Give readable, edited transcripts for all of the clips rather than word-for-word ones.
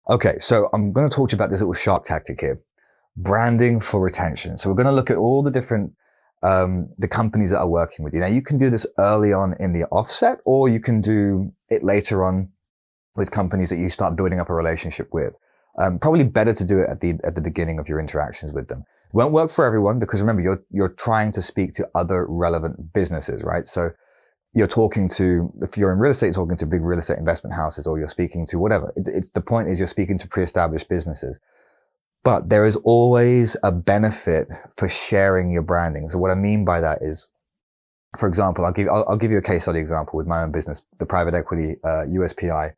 Okay, so I'm going to talk to you about this little shark tactic here. Branding for retention. So we're going to look at all the different, the companies that are working with you. Now you can do this early on in the offset, or you can do it later on with companies that you start building up a relationship with. Probably better to do it at the beginning of your interactions with them. It won't work for everyone because remember, you're trying to speak to other relevant businesses, right? So you're talking to, if you're in real estate, you're talking to big real estate investment houses, or you're speaking to whatever. It's the point is you're speaking to pre-established businesses. But there is always a benefit for sharing your branding. So what I mean by that is, for example, I'll give you a case study example with my own business, the private equity, USPI.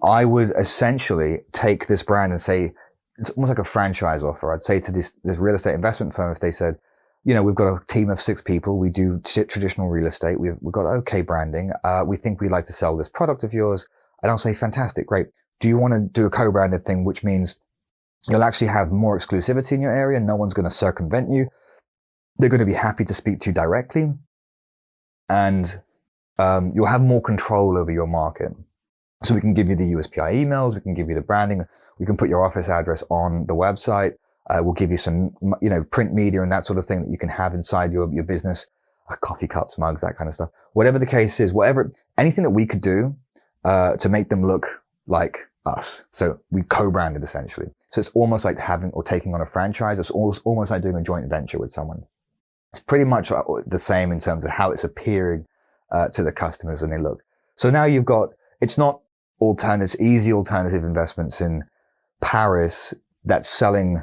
I would essentially take this brand and say, it's almost like a franchise offer. I'd say to this real estate investment firm, if they said, we've got a team of 6 people. We do traditional real estate. We've got okay branding. We think we'd like to sell this product of yours. And I'll say, fantastic, great. Do you want to do a co-branded thing, which means you'll actually have more exclusivity in your area? No one's going to circumvent you. They're going to be happy to speak to you directly. And you'll have more control over your market. So we can give you the USPI emails. We can give you the branding. We can put your office address on the website. We'll give you some, print media and that sort of thing that you can have inside your business, coffee cups, mugs, that kind of stuff. Whatever the case is, anything that we could do, to make them look like us. So we co-branded essentially. So it's almost like having or taking on a franchise. It's almost like doing a joint venture with someone. It's pretty much the same in terms of how it's appearing, to the customers and they look. So now you've got, it's not easy alternative investments in Paris that's selling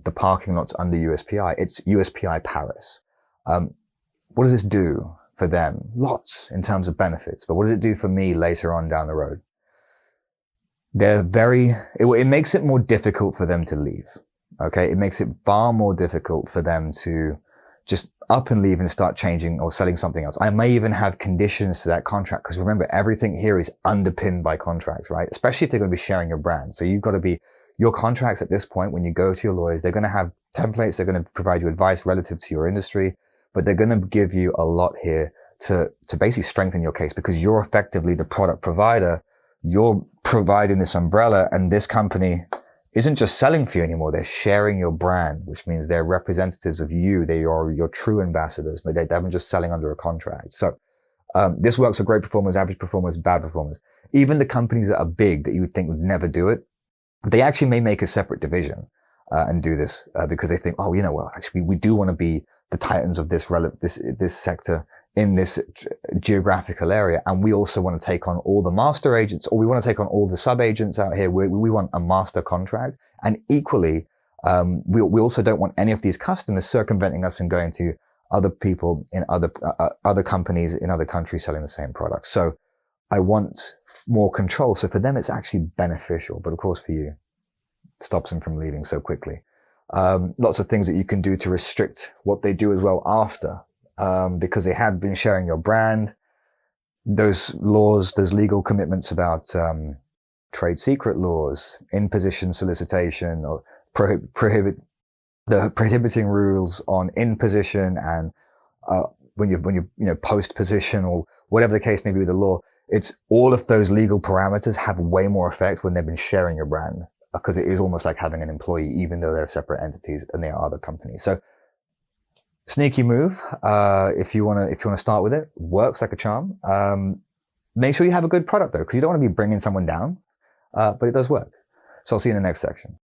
the parking lots under USPI. It's USPI Paris. What does this do for them? Lots in terms of benefits, but what does it do for me later on down the road? It makes it more difficult for them to leave. Okay. It makes it far more difficult for them to just up and leave and start changing or selling something else. I may even have conditions to that contract because remember, everything here is underpinned by contracts, right? Especially if they're going to be sharing your brand. So you've got to be, your contracts at this point, when you go to your lawyers, they're going to have templates. They're going to provide you advice relative to your industry, but they're going to give you a lot here to basically strengthen your case because you're effectively the product provider. You're providing this umbrella and this company isn't just selling for you anymore. They're sharing your brand, which means they're representatives of you. They are your true ambassadors. They haven't just selling under a contract. So, this works for great performers, average performers, bad performers. Even the companies that are big that you would think would never do it, they actually may make a separate division, and do this, because they think, actually we do want to be the titans of this sector in this geographical area. And we also want to take on all the master agents, or we want to take on all the sub agents out here. We want a master contract. And equally, we also don't want any of these customers circumventing us and going to other people in other companies in other countries selling the same product. So I want more control. So for them, it's actually beneficial. But of course for you, it stops them from leaving so quickly. Lots of things that you can do to restrict what they do as well after. Because they have been sharing your brand, those laws, those legal commitments about trade secret laws, in-position solicitation, or prohibiting rules on in-position and when you post-position or whatever the case may be with the law. It's all of those legal parameters have way more effect when they've been sharing your brand because it is almost like having an employee, even though they're separate entities and they are other companies. So. Sneaky move. If you want to start with it, works like a charm. Make sure you have a good product though, because you don't want to be bringing someone down. But it does work. So I'll see you in the next section.